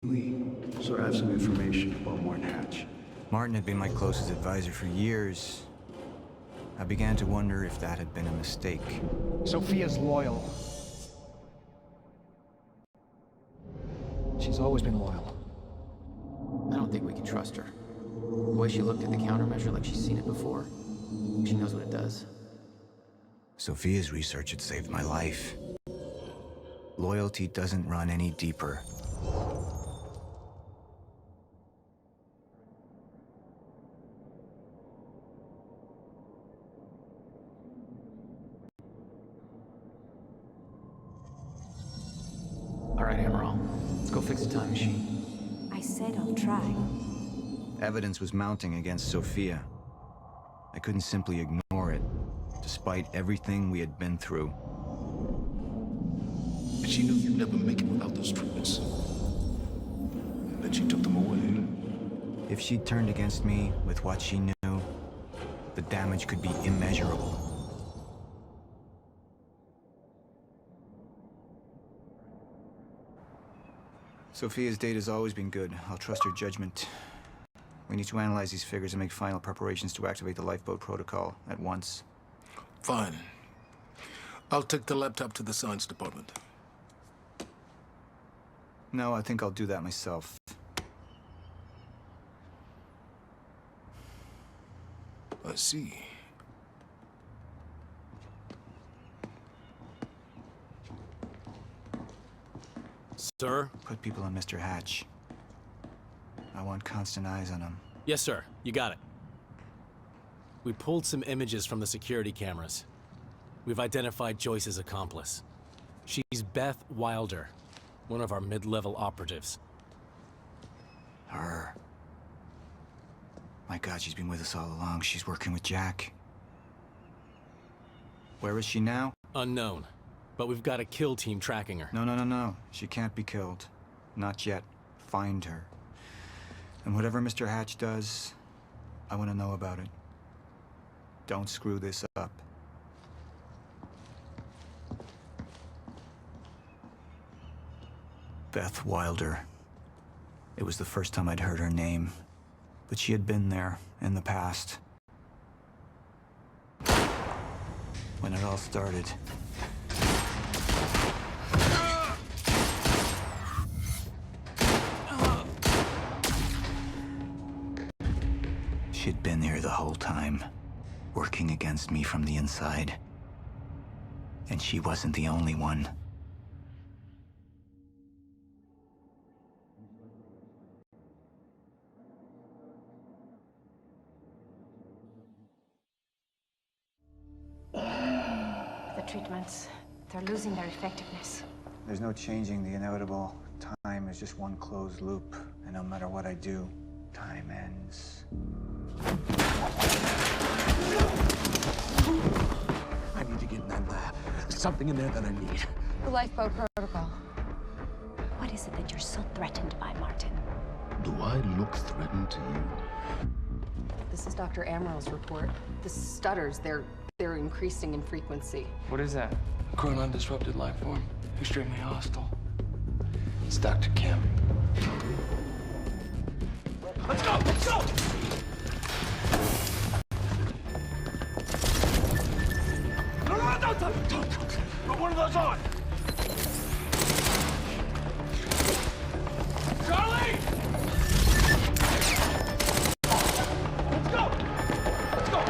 Lee, so I have some information about Martin Hatch. Martin had been my closest advisor for years. I began to wonder if that had been a mistake. Sophia's loyal. She's always been loyal. I don't think we can trust her. The way she looked at the countermeasure like she's seen it before. She knows what it does. Sophia's research had saved my life. Loyalty doesn't run any deeper. All right, Emerald. Let's go fix the time machine. I said I'll try. Evidence was mounting against Sophia. I couldn't simply ignore it, despite everything we had been through. And she knew you'd never make it without those treatments. And then she took them away. If she'd turned against me with what she knew, the damage could be immeasurable. Sophia's data's always been good. I'll trust her judgment. We need to analyze these figures and make final preparations to activate the lifeboat protocol at once. Fine. I'll take the laptop to the science department. No, I think I'll do that myself. I see. Sir? Put people on Mr. Hatch. I want constant eyes on him. Yes, sir. You got it. We pulled some images from the security cameras. We've identified Joyce's accomplice. She's Beth Wilder, one of our mid-level operatives. Her. My God, she's been with us all along. She's working with Jack. Where is she now? Unknown. But we've got a kill team tracking her. No. She can't be killed. Not yet. Find her. And whatever Mr. Hatch does, I want to know about it. Don't screw this up. Beth Wilder. It was the first time I'd heard her name, but she had been there in the past. When it all started. She'd been there the whole time, working against me from the inside. And she wasn't the only one. The treatments, they're losing their effectiveness. There's no changing the inevitable. Time is just one closed loop, and no matter what I do, time ends. I need to get in that lab. There's something in there that I need. The lifeboat protocol. What is it that you're so threatened by, Martin? Do I look threatened to you? This is Dr. Amaril's report. The stutters, they're increasing in frequency. What is that? A chronon-disrupted life form. Extremely hostile. It's Dr. Kim. Let's go! Let's go! No, don't. Put one of those on! Charlie! Let's go! Let's go!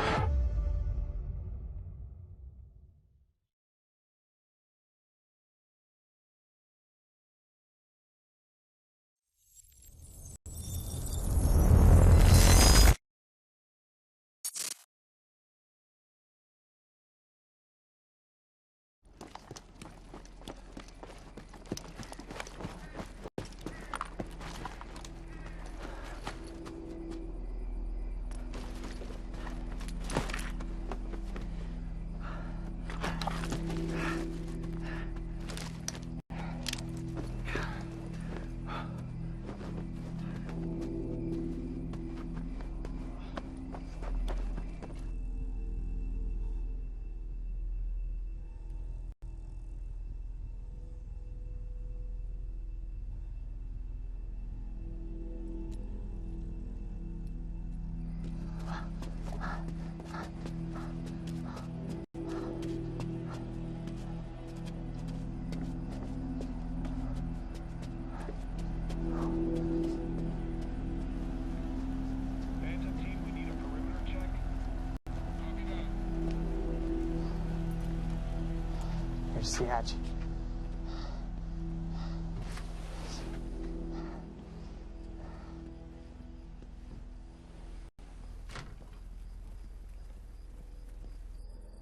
Lucy Hatch.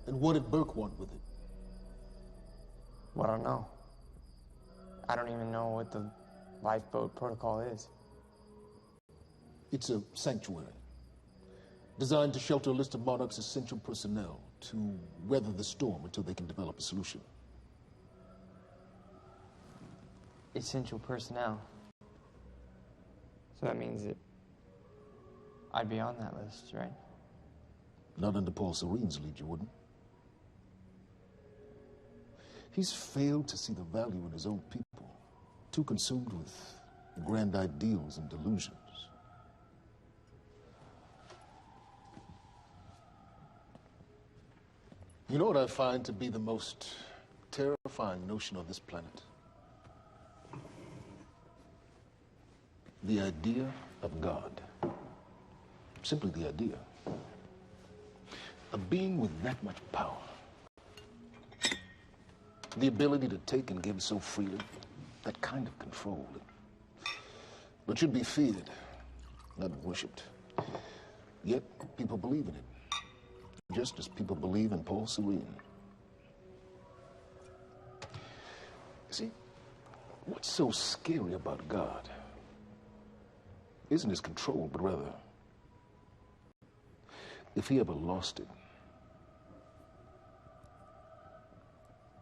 And what did Burke want with it? Well, I don't know. I don't even know what the lifeboat protocol is. It's a sanctuary, designed to shelter a list of Monarch's essential personnel to weather the storm until they can develop a solution. Essential personnel. So that means that I'd be on that list, right? Not under Paul Serene's lead, you wouldn't. He's failed to see the value in his own people, too consumed with grand ideals and delusions. You know what I find to be the most terrifying notion on this planet? The idea of God. Simply the idea. A being with that much power. The ability to take and give so freely. That kind of control. But should be feared, not worshipped. Yet people believe in it. Just as people believe in Paul Serene. See, what's so scary about God isn't his control, but rather, if he ever lost it.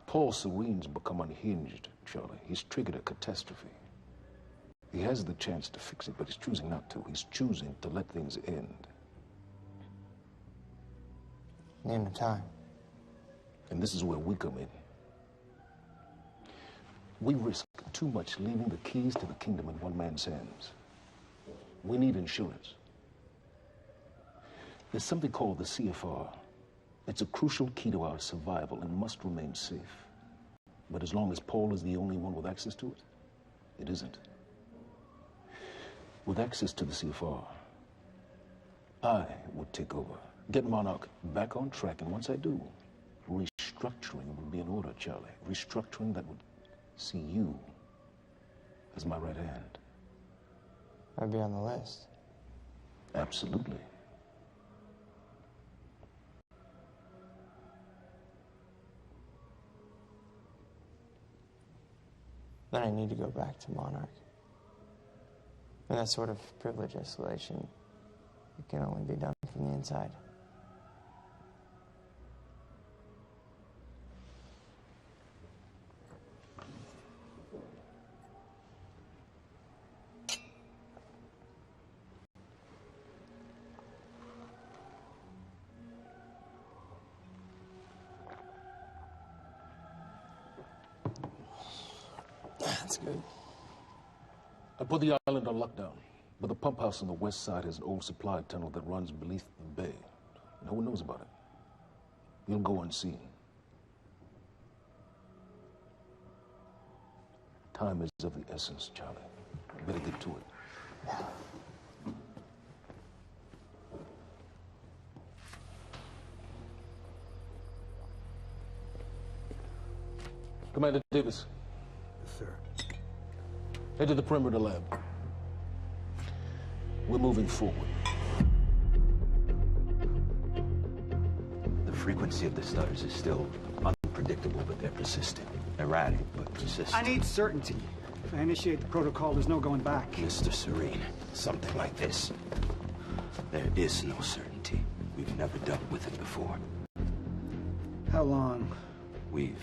Paul Serene's become unhinged, Charlie. He's triggered a catastrophe. He has the chance to fix it, but he's choosing not to. He's choosing to let things end. The end of time. And this is where we come in. We risk too much leaving the keys to the kingdom in one man's hands. We need insurance. There's something called the CFR. It's a crucial key to our survival and must remain safe. But as long as Paul is the only one with access to it, it isn't. With access to the CFR, I would take over. Get Monarch back on track, and once I do, restructuring would be in order, Charlie. Restructuring that would see you as my right hand. I'd be on the list. Absolutely. Then I need to go back to Monarch. And that sort of privilege isolation, it can only be done from the inside. That's good. I put the island on lockdown, but the pump house on the west side has an old supply tunnel that runs beneath the bay. No one knows about it. You'll go unseen. Time is of the essence, Charlie. Better get to it. Commander Davis. Yes, sir. Head to the perimeter lab. We're moving forward. The frequency of the stutters is still unpredictable, but they're persistent. Erratic, but persistent. I need certainty. If I initiate the protocol, there's no going back. Mr. Serene, something like this. There is no certainty. We've never dealt with it before. How long? We've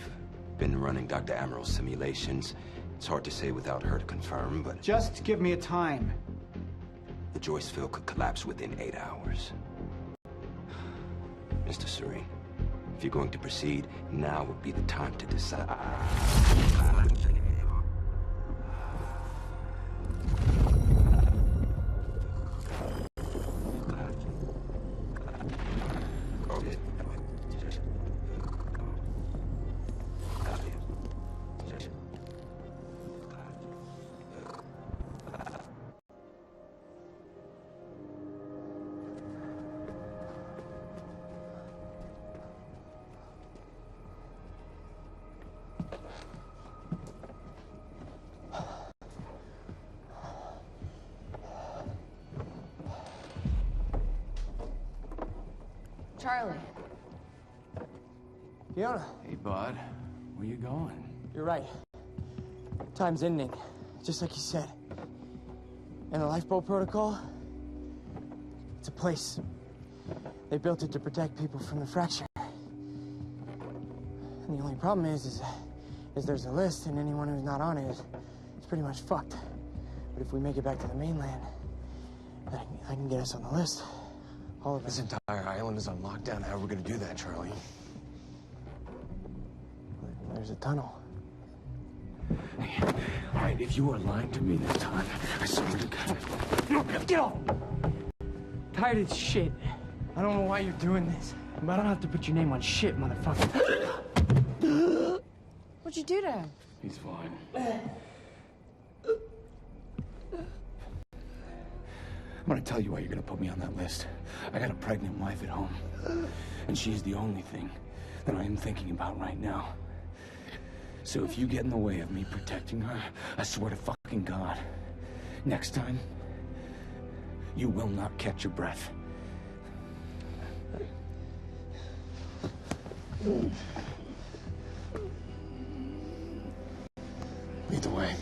been running Dr. Amaril's simulations. It's hard to say without her to confirm, but... Just give me a time. The Joyce field could collapse within 8 hours. Mr. Serene, if you're going to proceed, now would be the time to decide. Charlie. Fiona, Hey, bud. Where you going? you're right. Time's ending, just like you said. And the lifeboat protocol? It's a place. They built it to protect people from the fracture. And the only problem is there's a list, and anyone who's not on it is pretty much fucked. But if we make it back to the mainland, I can get us on the list. All of us. This entire island is on lockdown. How are we gonna do that, Charlie? There's a tunnel. All right, if you are lying to me this time, I swear to God. Get off! Tired of shit. I don't know why you're doing this, but I don't have to put your name on shit, motherfucker. What'd you do to him? He's fine. I'm gonna tell you why you're gonna put me on that list. I got a pregnant wife at home, and she's the only thing that I am thinking about right now. So if you get in the way of me protecting her, I swear to fucking God, next time, you will not catch your breath. Lead the way.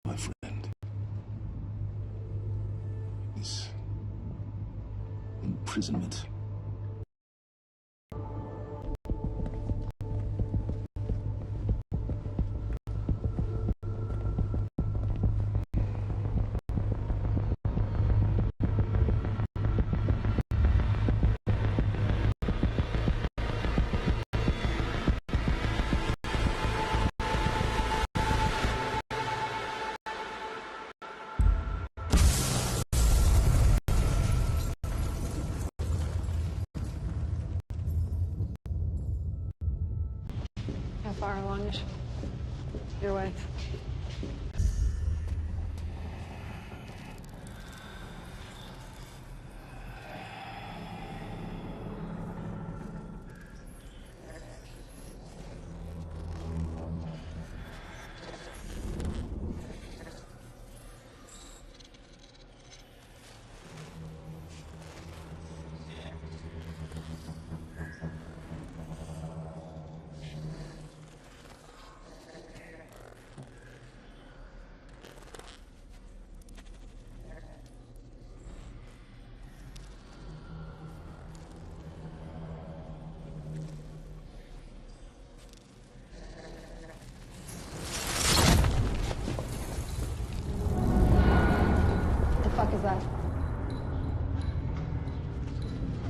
My friend. This imprisonment. How far along is your wife? What the fuck is that?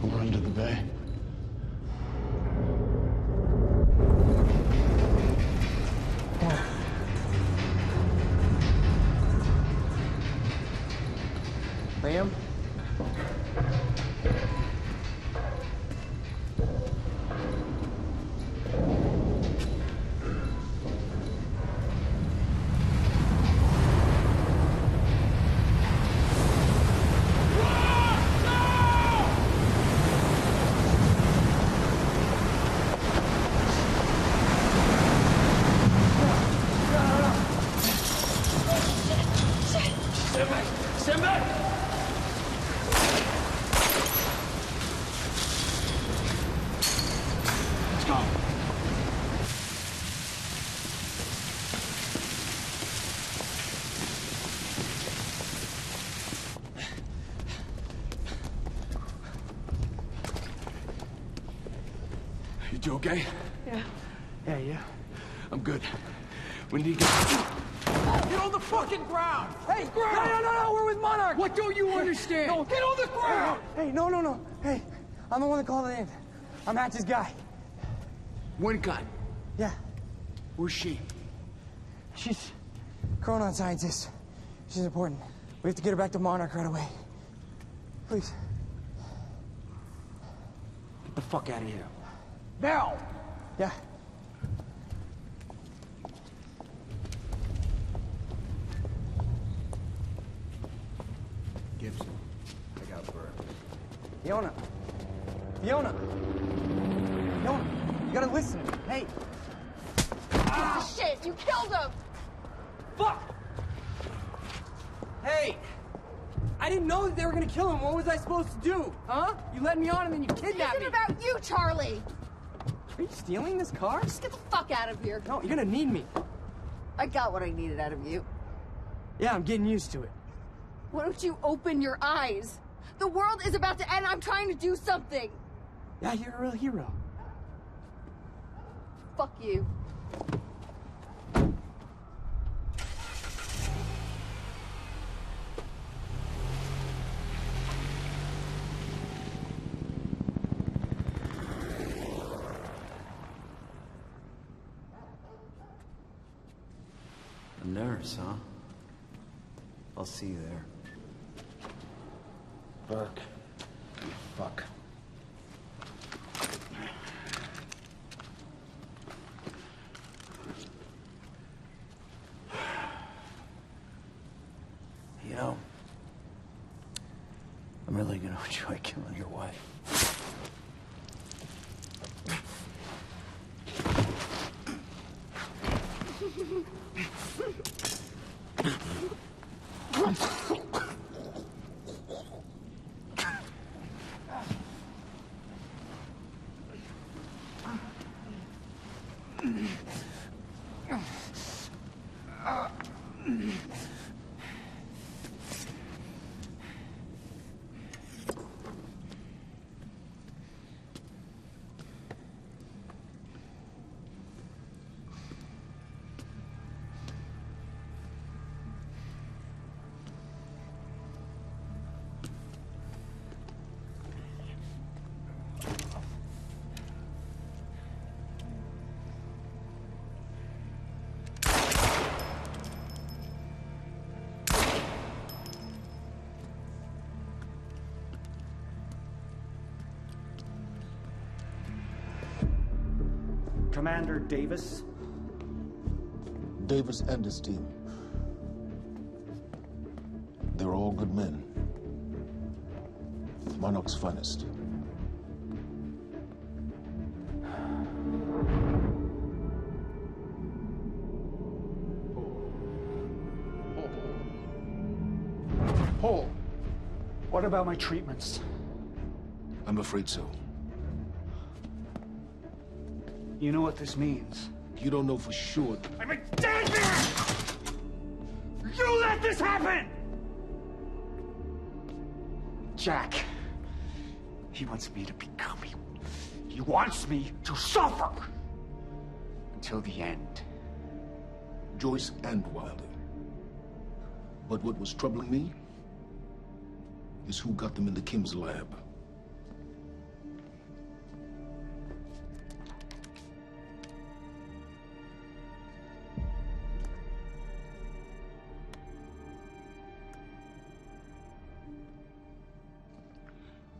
We're under the bay. Liam? You two okay? Yeah. Yeah, yeah. I'm good. We need to get on the fucking ground! Hey, no, we're with Monarch! What don't you understand? No, Get on the ground! Hey, no. Hey, I'm the one that called it in. I'm Hatch's guy. Wincott. Yeah. Where's she? She's Chronon scientist. She's important. We have to get her back to Monarch right away. Please. Get the fuck out of here. Now! Yeah. Gibson, I got Burke. Fiona, you gotta listen. Hey. Shit, you killed him! Fuck! Hey! I didn't know that they were gonna kill him. What was I supposed to do? Huh? You led me on and then you kidnapped This me. isn't about you, Charlie! Are you stealing this car? Just get the fuck out of here. No, you're gonna need me. I got what I needed out of you. Yeah, I'm getting used to it. Why don't you open your eyes? The world is about to end. I'm trying to do something. Yeah, you're a real hero. Fuck you. A nurse, huh? I'll see you there. Burke. Fuck. You know, I'm really gonna enjoy killing your wife. Commander Davis? Davis and his team. They're all good men. Monarch's finest. Paul, what about my treatments? I'm afraid so. You know what this means? You don't know for sure. I'm a dead man! You let this happen! Jack, he wants me to become you. He wants me to suffer until the end. Joyce and Wilder. But what was troubling me is who got them into Kim's lab.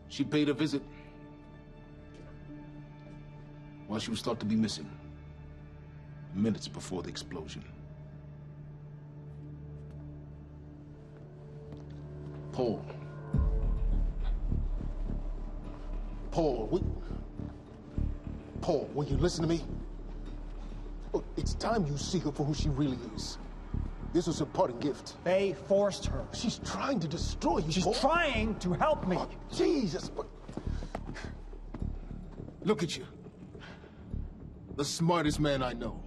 She paid a visit while she was thought to be missing, minutes before the explosion. Paul, will you listen to me? Look, it's time you see her for who she really is. This was her parting gift. They forced her. She's trying to destroy you, She's Paul. trying to help me. Oh, Jesus, but... Look at you. The smartest man I know.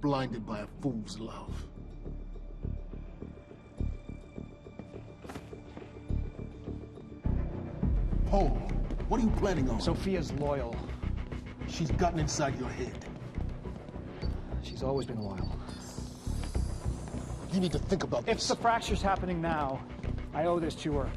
Blinded by a fool's love. Paul, what are you planning on? Sophia's loyal. she's gotten inside your head? She's always been wild. You need to think about If this. the fracture's happening now, I owe this to her.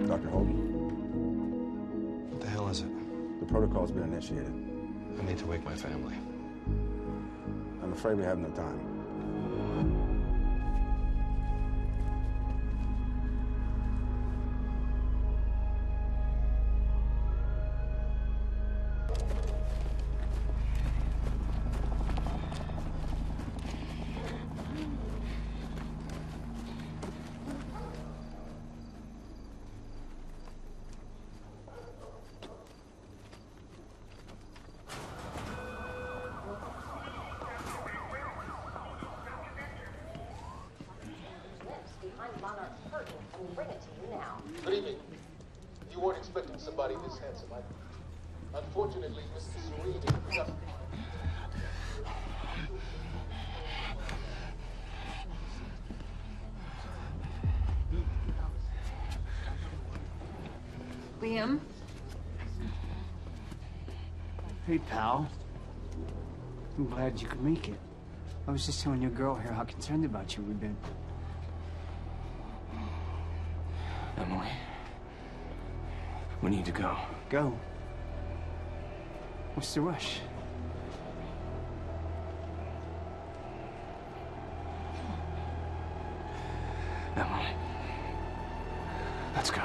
Dr. Holden, What the hell is it? the protocol's been initiated. I need to wake my family. I'm afraid we have no time. Good evening. You weren't expecting somebody this handsome. Unfortunately, Mr. Serene just... Liam? Hey, pal. I'm glad you could make it. I was just telling your girl here how concerned about you we've been. Emily, we need to go. Go. What's the rush? Emily, let's go.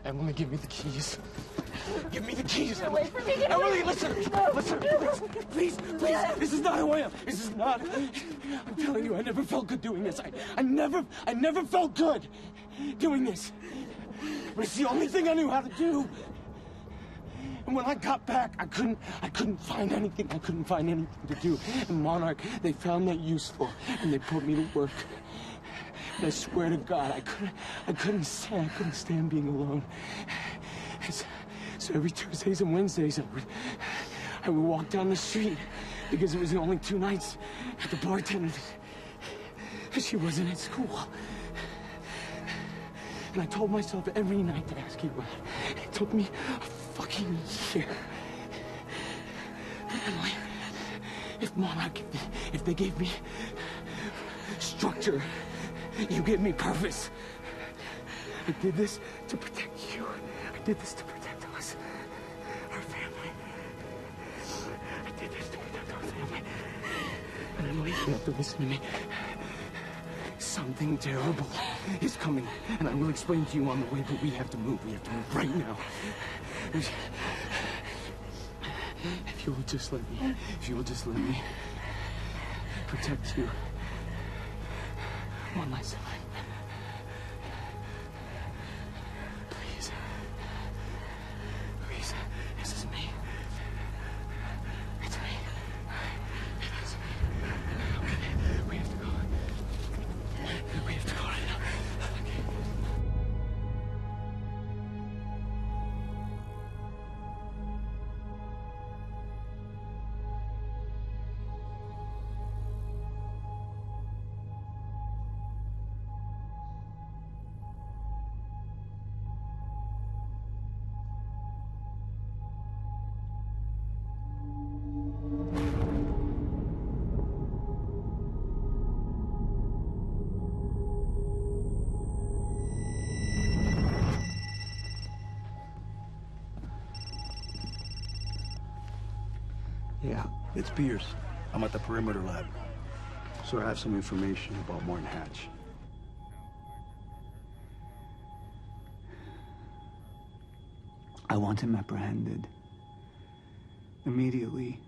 Emily, give me the keys. Give me the keys, Get Emily. away from me, get Emily, away. listen. No, Listen. no. Please. This is not who I am. This is not. I'm telling you, I never felt good doing this. I never felt good doing this. But it's the only thing I knew how to do. And when I got back, I couldn't find anything. I couldn't find anything to do. And Monarch, they found that useful, and they put me to work. I swear to God, I couldn't stand being alone. So every Tuesdays and Wednesdays, I would walk down the street because it was the only 2 nights at the bartender. She wasn't at school. And I told myself every night to ask you out. It took me a fucking year. But Emily, if Monarch, if they gave me structure, you gave me purpose. I did this to protect you. I did this to protect us, our family. I did this to protect our family. And Emily, you have to listen to me. Something terrible is coming, and I will explain to you on the way, but we have to move. We have to move right now. If you will just let me protect you one last time. Please. Please. This is me. It's me. It is me. Okay. We have to go. We have to go right now. Okay. Yeah, it's Pierce. I'm at the perimeter lab. So I have some information about Martin Hatch. I want him apprehended. Immediately.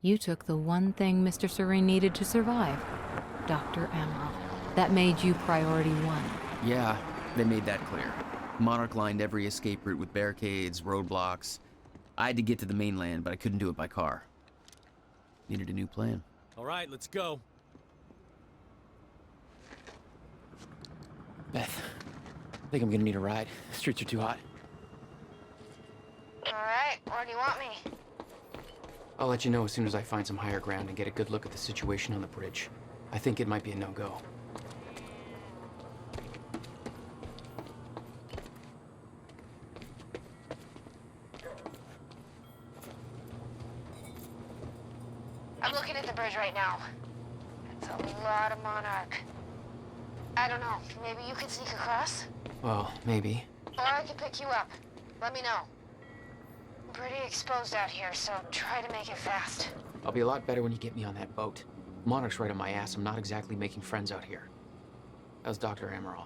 You took the one thing Mr. Serene needed to survive, Dr. Amaral. That made you priority one. Yeah, they made that clear. Monarch lined every escape route with barricades, roadblocks. I had to get to the mainland, but I couldn't do it by car. Needed a new plan. All right, let's go. Beth, I think I'm gonna need a ride. The streets are too hot. All right, where do you want me? I'll let you know as soon as I find some higher ground and get a good look at the situation on the bridge. I think it might be a no-go. I'm looking at the bridge right now. It's a lot of Monarch. I don't know, maybe you could sneak across? Well, maybe. Or I could pick you up. Let me know. I'm pretty exposed out here, so try to make it fast. I'll be a lot better when you get me on that boat. Monarch's right on my ass. I'm not exactly making friends out here. How's Dr. Amaral?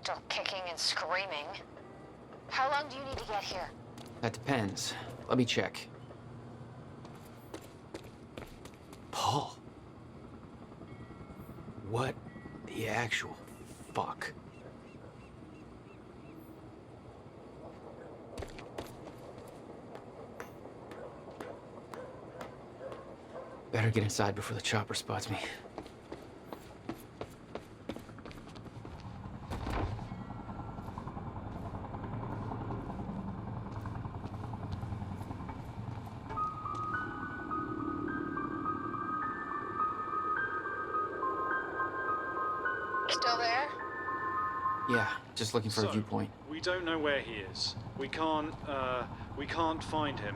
Still kicking and screaming. How long do you need to get here? That depends. Let me check. Paul. What the actual fuck? Better get inside before the chopper spots me. Still there? Yeah, just looking for a viewpoint. We don't know where he is. We can't find him.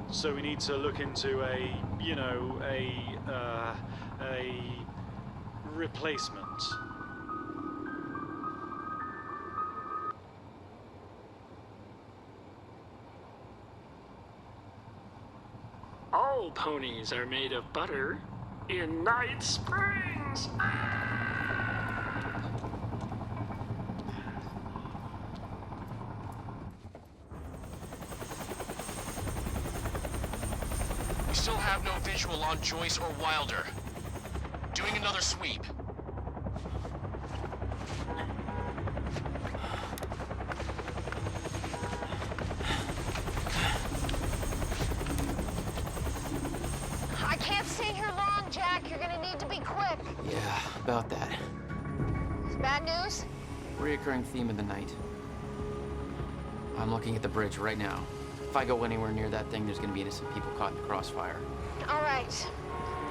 So we need to look into a replacement. All ponies are made of butter in Night Springs. still have no visual on Joyce or Wilder. Doing another sweep. I can't stay here long, Jack. You're gonna need to be quick. Yeah, about that. It's bad news? Reoccurring theme of the night. I'm looking at the bridge right now. If I go anywhere near that thing, there's gonna be innocent people caught in the crossfire. All right.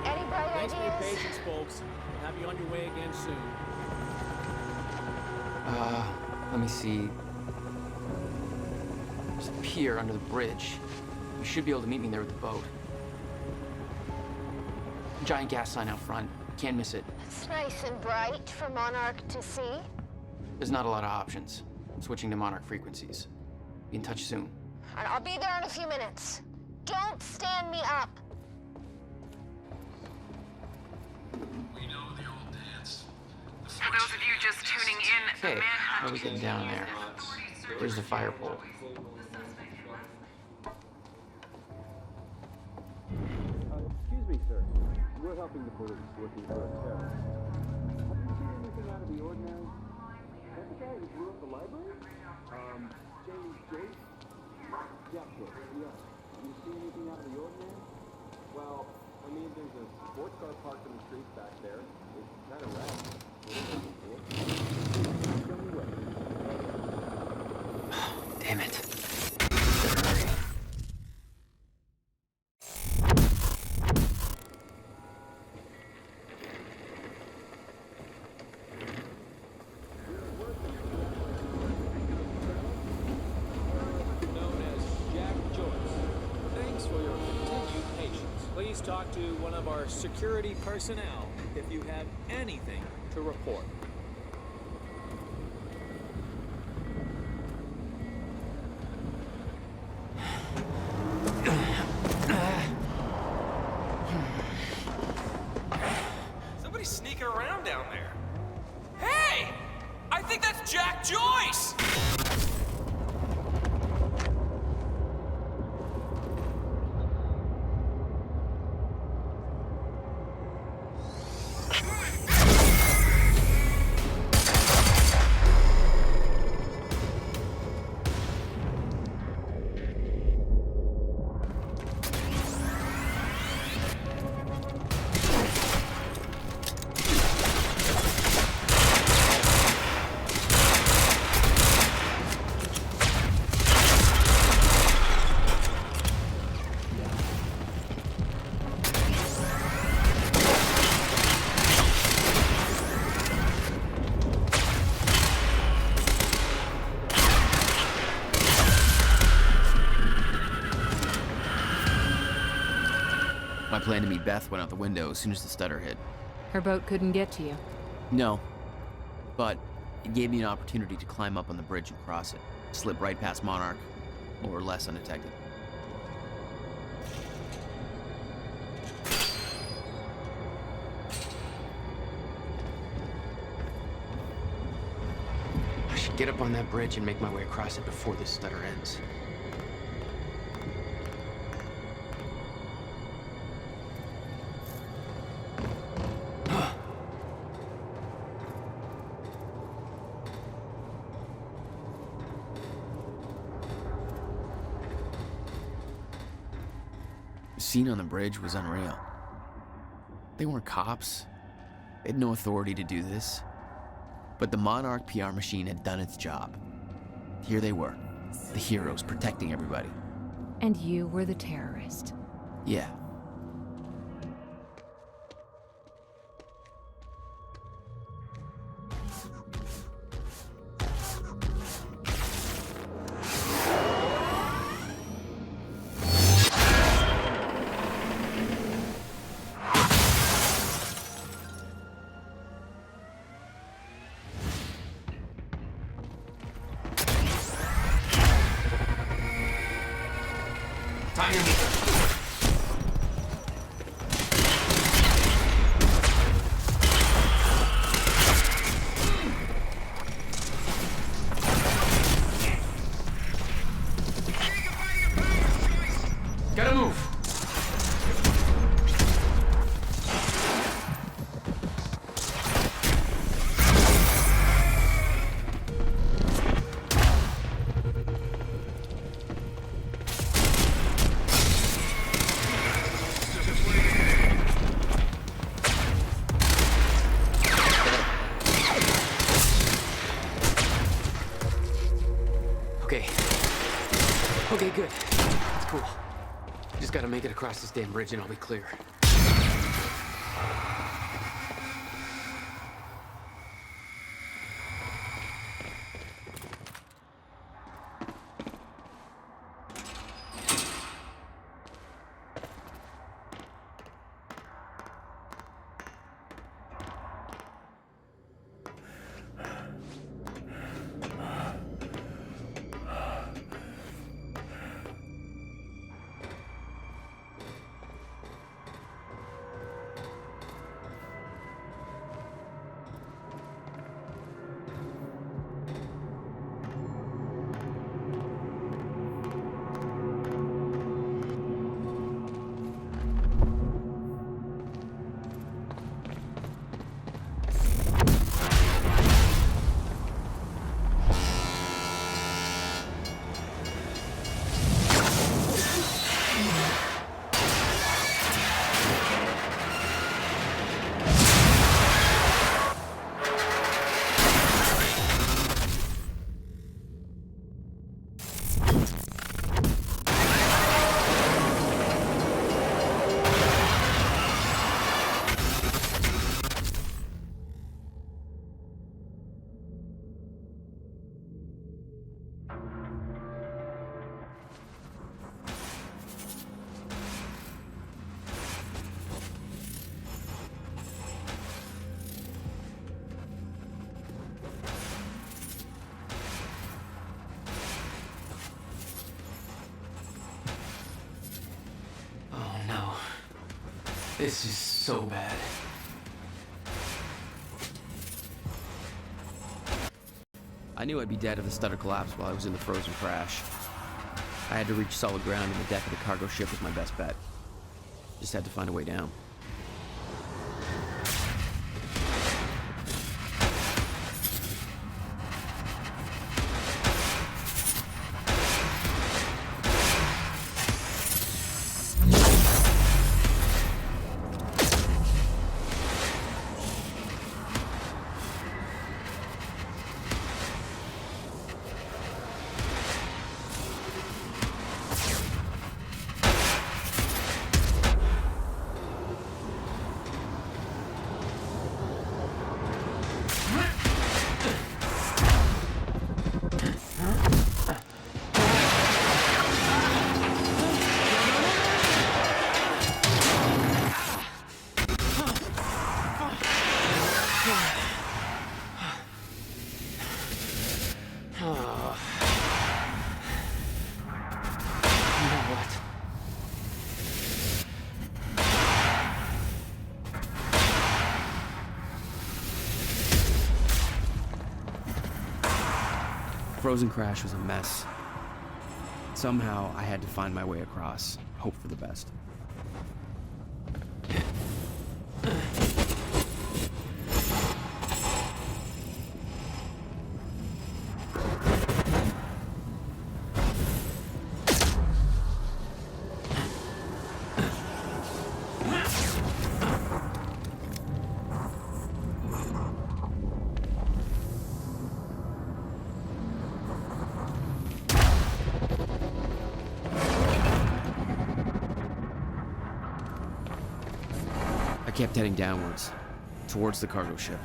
Any bright Thanks for your ideas? patience, folks. We'll have you on your way again soon. Let me see. There's a pier under the bridge. You should be able to meet me there with the boat. Giant gas sign out front. Can't miss it. It's nice and bright for Monarch to see. There's not a lot of options. Switching to Monarch frequencies. Be in touch soon. And I'll be there in a few minutes. Don't stand me up. We know the old dance. For those of you just tuning in, Okay, how are we getting down there? Where's the fire pole? Excuse me, sir. We're helping the police looking for a terrorist. Have you seen anything out of the ordinary? That the guy who blew up the library? James Joyce? Yeah, sure. Yeah. Have you seen anything out of the ordinary? Well, I mean, there's a sports car parked in the street back there. It's kind of rad. Show me where. Damn it. Known as Jack Joyce. Thanks for your continued patience. Please talk to one of our security personnel if you have anything to report. Somebody's sneaking around down there. Hey! I think that's Jack Joyce! My plan to meet Beth went out the window as soon as the stutter hit. Her boat couldn't get to you. No, but it gave me an opportunity to climb up on the bridge and cross it. Slip right past Monarch, more or less undetected. I should get up on that bridge and make my way across it before this stutter ends. The scene on the bridge was unreal. They weren't cops. They had no authority to do this. But the Monarch PR machine had done its job. Here they were, the heroes protecting everybody. And you were the terrorist. Yeah. Gotta move! Okay. Okay, good. That's cool. Just gotta make it across this damn bridge and I'll be clear. This is so bad. I knew I'd be dead if the stutter collapsed while I was in the frozen crash. I had to reach solid ground, and the deck of the cargo ship was my best bet. Just had to find a way down. Frozen crash was a mess. Somehow, I had to find my way across, hope for the best. I kept heading downwards, towards the cargo ship.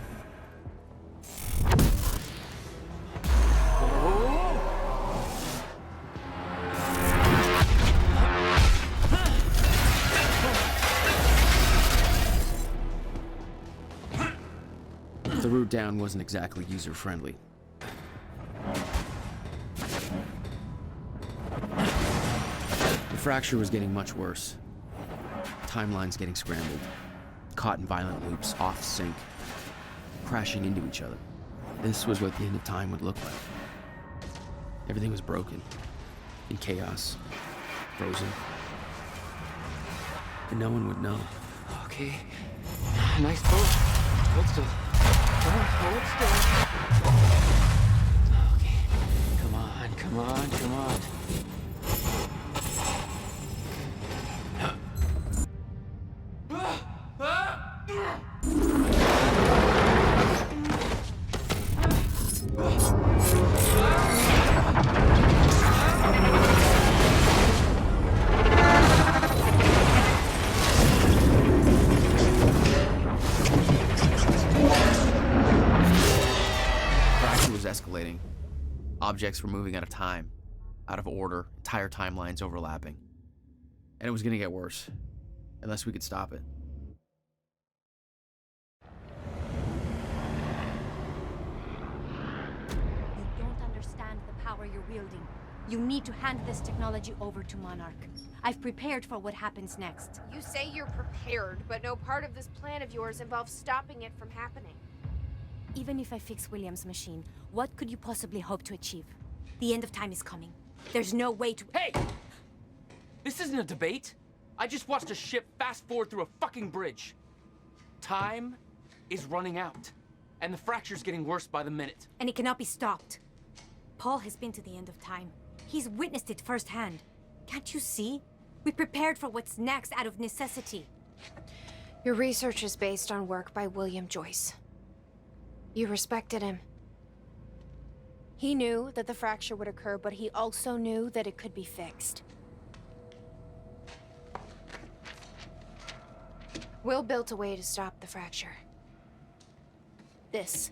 The route down wasn't exactly user-friendly. The fracture was getting much worse. Timelines getting scrambled. Caught in violent loops, off sync, crashing into each other. This was what the end of time would look like. Everything was broken, in chaos, frozen. And no one would know. Okay. Nice boat. Hold still. Hold still. Okay. Come on, come on, come on. Objects were moving out of time, out of order, entire timelines overlapping. And it was gonna get worse, unless we could stop it. You don't understand the power you're wielding. You need to hand this technology over to Monarch. I've prepared for what happens next. You say you're prepared, but no part of this plan of yours involves stopping it from happening. Even if I fix William's machine, what could you possibly hope to achieve? The end of time is coming. There's no way to— Hey! This isn't a debate. I just watched a ship fast forward through a fucking bridge. Time is running out, and the fracture's getting worse by the minute. And it cannot be stopped. Paul has been to the end of time. He's witnessed it firsthand. Can't you see? We prepared for what's next out of necessity. Your research is based on work by William Joyce. You respected him. He knew that the fracture would occur, but he also knew that it could be fixed. Will built a way to stop the fracture. This.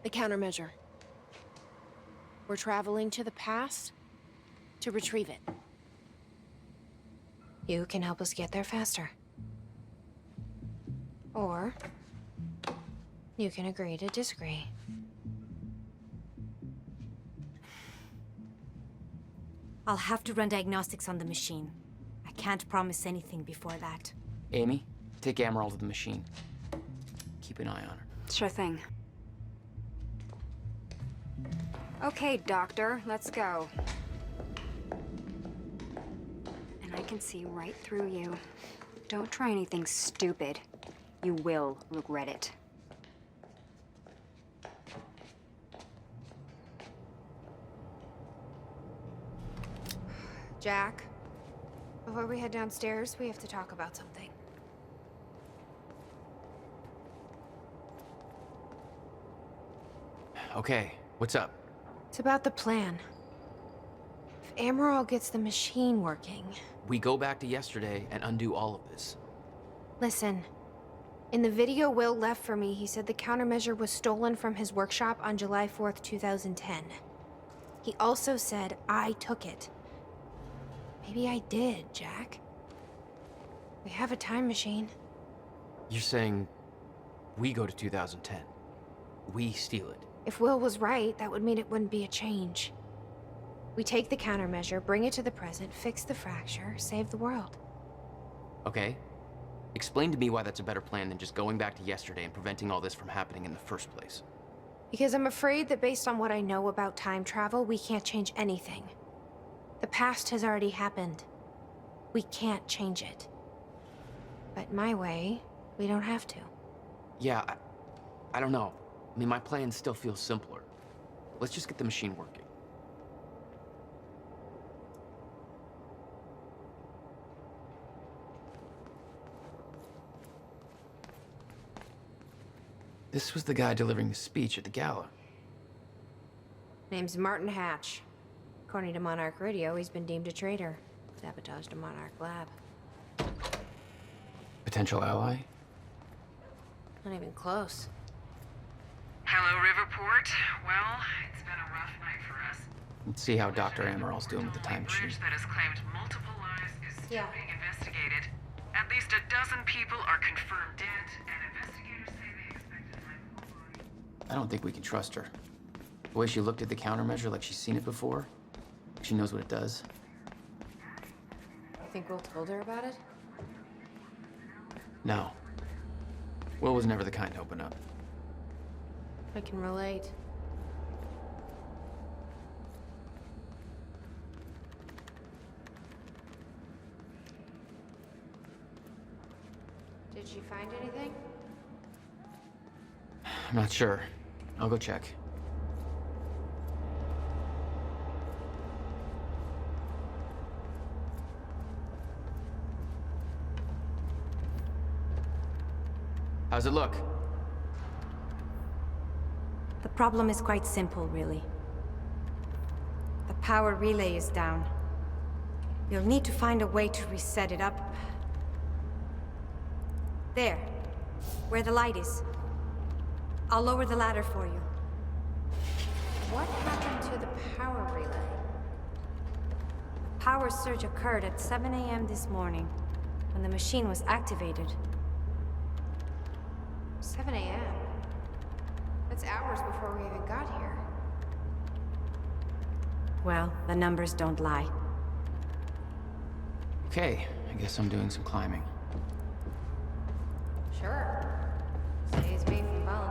The countermeasure. We're traveling to the past to retrieve it. You can help us get there faster. Or you can agree to disagree. I'll have to run diagnostics on the machine. I can't promise anything before that. Amy, take Amaral to the machine. Keep an eye on her. Sure thing. Okay, Doctor, let's go. And I can see right through you. Don't try anything stupid. You will regret it. Jack, before we head downstairs, we have to talk about something. Okay, what's up? It's about the plan. If Amaral gets the machine working... We go back to yesterday and undo all of this. Listen. In the video Will left for me, he said the countermeasure was stolen from his workshop on July 4th, 2010. He also said I took it. Maybe I did, Jack. We have a time machine. You're saying we go to 2010. We steal it. If Will was right, that would mean it wouldn't be a change. We take the countermeasure, bring it to the present, fix the fracture, save the world. Okay. Explain to me why that's a better plan than just going back to yesterday and preventing all this from happening in the first place. Because I'm afraid that based on what I know about time travel, we can't change anything. The past has already happened. We can't change it. But my way, we don't have to. Yeah, I don't know. I mean, my plan still feels simpler. Let's just get the machine working. This was the guy delivering the speech at the gala. Name's Martin Hatch. According to Monarch Radio, he's been deemed a traitor. Sabotaged a Monarch lab. Potential ally? Not even close. Hello, Riverport. Well, it's been a rough night for us. Let's see how Dr. Amaral's doing with the time machine. Bridge that has claimed multiple lives is still being investigated. At least a dozen people are confirmed dead, and investigators say they expect to find more bodies. I don't think we can trust her. The way she looked at the countermeasure like she's seen it before, like she knows what it does. You think Will told her about it? No. Will was never the kind to open up. I can relate. Did she find anything? I'm not sure. I'll go check. How's it look? The problem is quite simple, really. The power relay is down. You'll need to find a way to reset it up. There, where the light is. I'll lower the ladder for you. What happened to the power relay? A power surge occurred at 7 a.m. this morning, when the machine was activated. 7 a.m.? That's hours before we even got here. Well, the numbers don't lie. Okay, I guess I'm doing some climbing. Sure. Saves me